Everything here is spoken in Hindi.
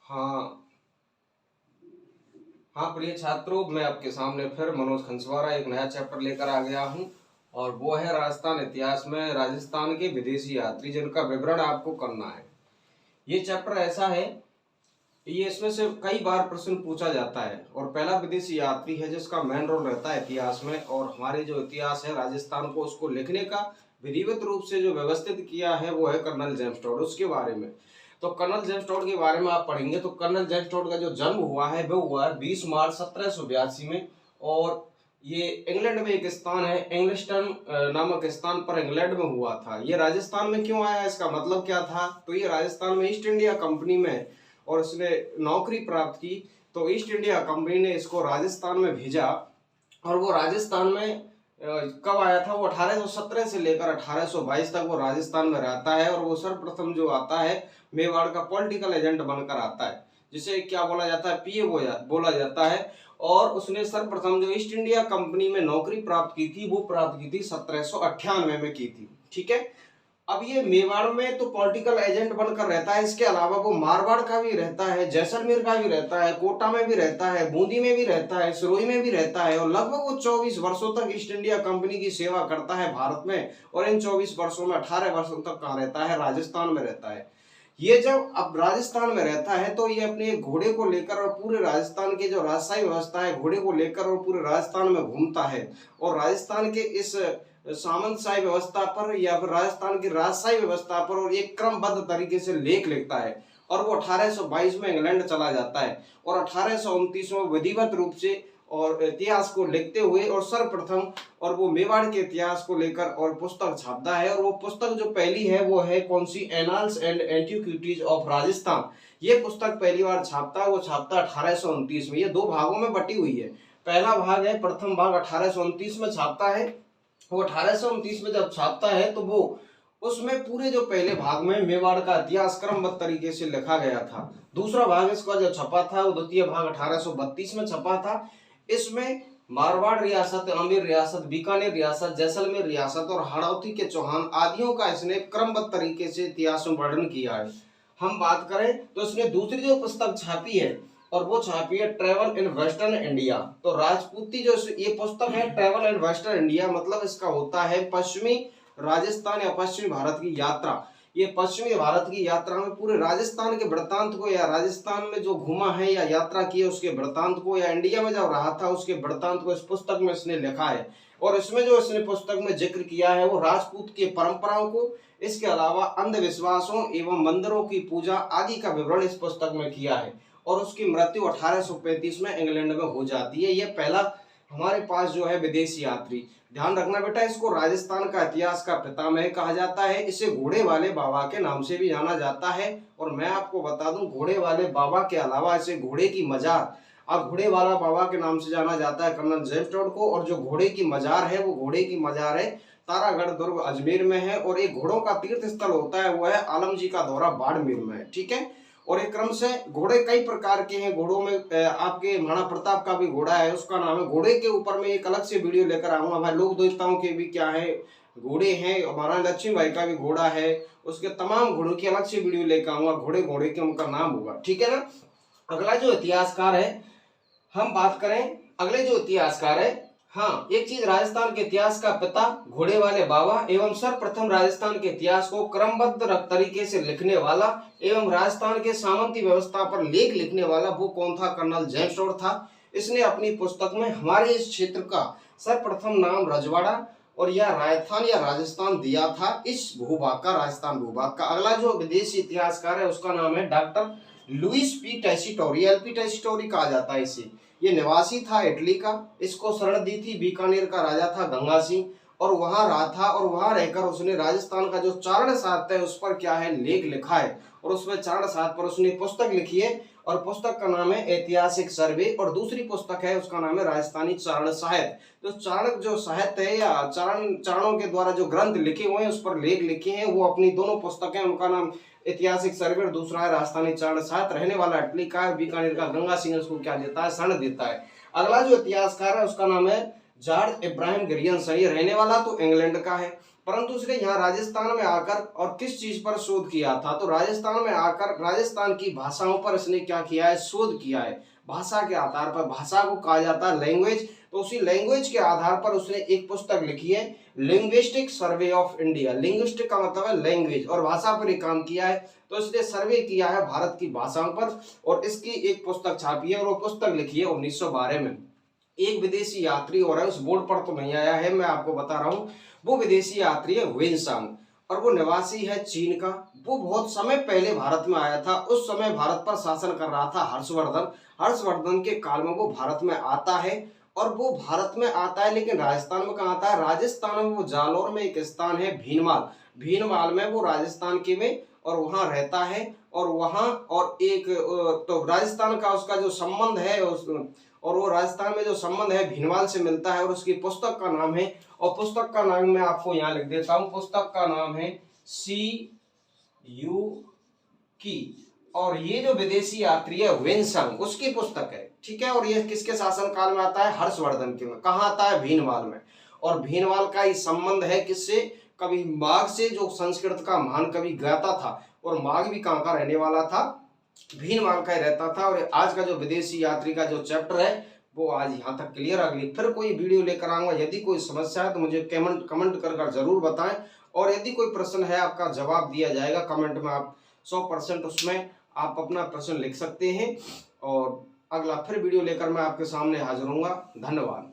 हाँ हाँ प्रिय छात्रों, मैं आपके सामने फिर मनोज खंसवारा एक नया चैप्टर लेकर आ गया हूँ। और वो है राजस्थान इतिहास में राजस्थान के विदेशी यात्री जिनका विवरण आपको करना है। ये चैप्टर ऐसा है, ये इसमें से कई बार प्रश्न पूछा जाता है। और पहला विदेशी यात्री है जिसका मेन रोल रहता है इतिहास में। और हमारे जो इतिहास है राजस्थान को, उसको लिखने का विधिवत रूप से जो व्यवस्थित किया है वो है कर्नल जेम्स टोड। उसके बारे में तो कर्नल जेम्स टोड के बारे में आप पढ़ेंगे तो कर्नल जेम्स टोड का जो जन्म हुआ है वो हुआ है 20 मार्च 1782 में। और ये इंग्लैंड में एक स्थान है इंग्लिस्टन नामक स्थान पर इंग्लैंड में हुआ था। ये राजस्थान में क्यों आया, इसका मतलब क्या था? तो ये राजस्थान में ईस्ट इंडिया कंपनी में और उसने नौकरी प्राप्त की। तो ईस्ट इंडिया कंपनी ने इसको राजस्थान में भेजा। और वो राजस्थान में कब आया था? वो 1817 से लेकर 1822 तक वो राजस्थान में रहता है। और वो सर्वप्रथम जो आता है मेवाड़ का पॉलिटिकल एजेंट बनकर आता है, जिसे क्या बोला जाता है, पीए बोला जाता है। और उसने सर्वप्रथम जो ईस्ट इंडिया कंपनी में नौकरी प्राप्त की थी वो प्राप्त की थी 1798 में की थी। ठीक है। अब ये मेवाड़ में तो पॉलिटिकल एजेंट बनकर रहता है, इसके अलावा वो मारवाड़ का भी रहता है, जैसलमेर का भी रहता है, कोटा में भी रहता है, बूंदी में भी रहता है, सिरोही में भी रहता है। और लगभग वो 24 वर्षों तक ईस्ट इंडिया कंपनी की सेवा करता है भारत में। और इन 24 वर्षों में 18 वर्षों तक कहाँ रहता है? राजस्थान में रहता है। ये जब अब राजस्थान में रहता है तो ये अपने घोड़े को लेकर और पूरे राजस्थान के जो राजशाही व्यवस्था है घोड़े को लेकर और पूरे राजस्थान में घूमता है। और राजस्थान के इस सामंतशाही व्यवस्था पर या फिर राजस्थान की राजशाही व्यवस्था पर और एक क्रमबद्ध तरीके से लेख लिखता है। और वो 1822 में इंग्लैंड चला जाता है और 1829 में विधिवत रूप से और इतिहास को लिखते हुए और सर्वप्रथम और वो मेवाड़ के इतिहास को लेकर और पुस्तक छापता है। और वो पुस्तक जो पहली है वो है कौन सी? Annals and antiquities of Rajasthan. ये पुस्तक पहली बार छापता है, वो छापता 1829 में। ये दो भागों में बटी हुई है। पहला भाग है, प्रथम भाग 1829 में छापता है। वो 1829 में जब छापता है तो वो उसमें पूरे जो पहले भाग में मेवाड़ का इतिहास क्रमबद्ध तरीके से लिखा गया था। दूसरा भाग इसका जो छपा था वो द्वितीय भाग 1832 में छपा था। इसमें मारवाड़ रियासत, आमेर रियासत, बीकानेर रियासत, जैसलमेर रियासत और हाड़ौती के चौहान आदियों का इसने क्रमबद्ध तरीके से इतिहास में वर्णन किया है। हम बात करें तो इसने दूसरी जो पुस्तक छापी है और वो छापी है ट्रेवल इन वेस्टर्न इंडिया। तो राजपूती जो ये पुस्तक है ट्रेवल इन वेस्टर्न इंडिया, मतलब इसका होता है पश्चिमी राजस्थान या पश्चिमी भारत की यात्रा। ये पश्चिमी भारत की यात्रा में पूरे राजस्थान के वृत्तांत को या राजस्थान में जो घूमा है या यात्रा की है उसके वृत्तांत को या इंडिया में जब रहा था उसके वृत्तांत को इस पुस्तक में इसने लिखा है। और इसमें जो इसने पुस्तक में जिक्र किया है वो राजपूत की परंपराओं को, इसके अलावा अंधविश्वासों एवं मंदिरों की पूजा आदि का विवरण इस पुस्तक में किया है। और उसकी मृत्यु 1835 में इंग्लैंड में हो जाती है। यह पहला हमारे पास जो है विदेशी यात्री। ध्यान रखना बेटा, इसको राजस्थान का इतिहास का पितामह कहा जाता है। इसे घोड़े वाले बाबा के नाम से भी जाना जाता है। और मैं आपको बता दूं, घोड़े वाले बाबा के अलावा इसे घोड़े की मजार, अब घोड़े वाला बाबा के नाम से जाना जाता है कर्नल जेम्स टोड को। और जो घोड़े की मजार है वो घोड़े की मजार है तारागढ़ दुर्ग अजमेर में है। और एक घोड़ों का तीर्थ स्थल होता है वो है आलम जी का दौरा बाड़मेर में है। ठीक है। और एक क्रम से घोड़े कई प्रकार के हैं। घोड़ों में आपके महाराणा प्रताप का भी घोड़ा है, उसका नाम है। घोड़े के ऊपर में एक अलग से वीडियो लेकर आऊंगा। हमारे लोक देवताओं के भी क्या है घोड़े हैं। महाराणा लक्ष्मी बाई का भी घोड़ा है, उसके तमाम घोड़ों की अलग से वीडियो लेकर आऊंगा। घोड़े घोड़े के उनका नाम होगा। ठीक है ना। अगला जो इतिहासकार है, हम बात करें अगले जो इतिहासकार है, हाँ एक चीज, राजस्थान के इतिहास का पिता घोड़े वाले बाबा एवं सर्वप्रथम राजस्थान के इतिहास को क्रमबद्ध तरीके से लिखने वाला एवं राजस्थान के सामंती व्यवस्था पर लेख लिखने वाला वो कौन था? कर्नल जेम्स टोड था। इसने अपनी पुस्तक में हमारे इस क्षेत्र का सर्वप्रथम नाम रजवाड़ा और या राजस्थान या राजस्थान दिया था, इस भूभाग का, राजस्थान भूभाग का। अगला जो विदेशी इतिहासकार है उसका नाम है doctor Luis P Tessitori, LP Tessitori कहा जाता है इसे। ये निवासी था इटली का। इसको शरण दी थी बीकानेर का राजा था गंगा सिंह और वहां रहा था। और वहां रहकर उसने राजस्थान का जो चारण साहित्य है उस पर क्या है लेख लिखा है। और उसमें चारण साहित्य पर उसने पुस्तक लिखी है और पुस्तक का नाम है ऐतिहासिक सर्वे। और दूसरी पुस्तक है उसका नाम है राजस्थानी चारण साहित्य। तो चारण जो साहित्य है या चारणों के द्वारा जो ग्रंथ लिखे हुए हैं उस पर लेख लिखे हैं, वो अपनी दोनों पुस्तकें, उनका नाम ऐतिहासिक सर्वे और दूसरा है राजस्थानी चारण साहित्य। रहने वाला इटली का है, बीकानेर का। गंगा सिंह उसको क्या देता है? शरण देता है। अगला जो इतिहासकार है उसका नाम है जॉर्ज इब्राहिम गिरियन। सही, रहने वाला तो इंग्लैंड का है। परंतु उसने यहाँ राजस्थान में आकर और किस चीज पर शोध किया था, तो राजस्थान में आकर राजस्थान की भाषाओं पर इसने क्या किया है, शोध किया है। भाषा के आधार पर, भाषा को कहा जाता है लैंग्वेज, तो उसी लैंग्वेज के आधार पर उसने एक पुस्तक लिखी है, linguistic survey of India. Linguistic का मतलब है लैंग्वेज, और भाषा पर ही काम किया है, तो इसने सर्वे किया है भारत की भाषाओं पर, और इसकी एक पुस्तक छापी है, और वो पुस्तक लिखी है 1912 में। एक विदेशी यात्री, और उस बोर्ड पर तो नहीं आया है, मैं आपको बता रहा हूँ, वो विदेशी यात्री है वेनसांग, और वो निवासी है चीन का। वो बहुत समय पहले भारत में आया था, उस समय भारत पर शासन कर रहा था हर्षवर्धन। हर्षवर्धन के काल में वो भारत में आता है, और वो भारत में आता है, लेकिन राजस्थान में कहाँ आता है, राजस्थान में वो जालौर में एक स्थान है भीनमाल, भीनमाल में वो राजस्थान के में, और वहाँ रहता है, और वहाँ और एक तो राजस्थान का उसका जो संबंध है और वो राजस्थान में जो संबंध है भीनमाल से मिलता है, और उसकी पुस्तक का नाम है, और पुस्तक का नाम मैं आपको यहाँ लिख देता हूँ, पुस्तक का नाम है सी यू की, और ये जो विदेशी यात्री है वेनसांग, उसकी पुस्तक है, ठीक है। और ये किसके शासन काल में आता है, हर्षवर्धन के में। कहाँ आता है, भीनमाल में। और भीनमाल का ही संबंध है किससे, कवि माघ से, जो संस्कृत का महान कवि गाता था, और माघ भी कहाँ का रहने वाला था, भीनमाल का ही रहता था। और आज का जो विदेशी यात्री का जो चैप्टर है वो आज यहाँ तक क्लियर। अगली फिर कोई वीडियो लेकर आऊंगा। यदि कोई समस्या है तो मुझे कमेंट कर जरूर बताएं, और यदि कोई प्रश्न है आपका जवाब दिया जाएगा कमेंट में। आप 100% उसमें आप अपना प्रश्न लिख सकते हैं, और अगला फिर वीडियो लेकर मैं आपके सामने हाजिर होऊंगा। धन्यवाद।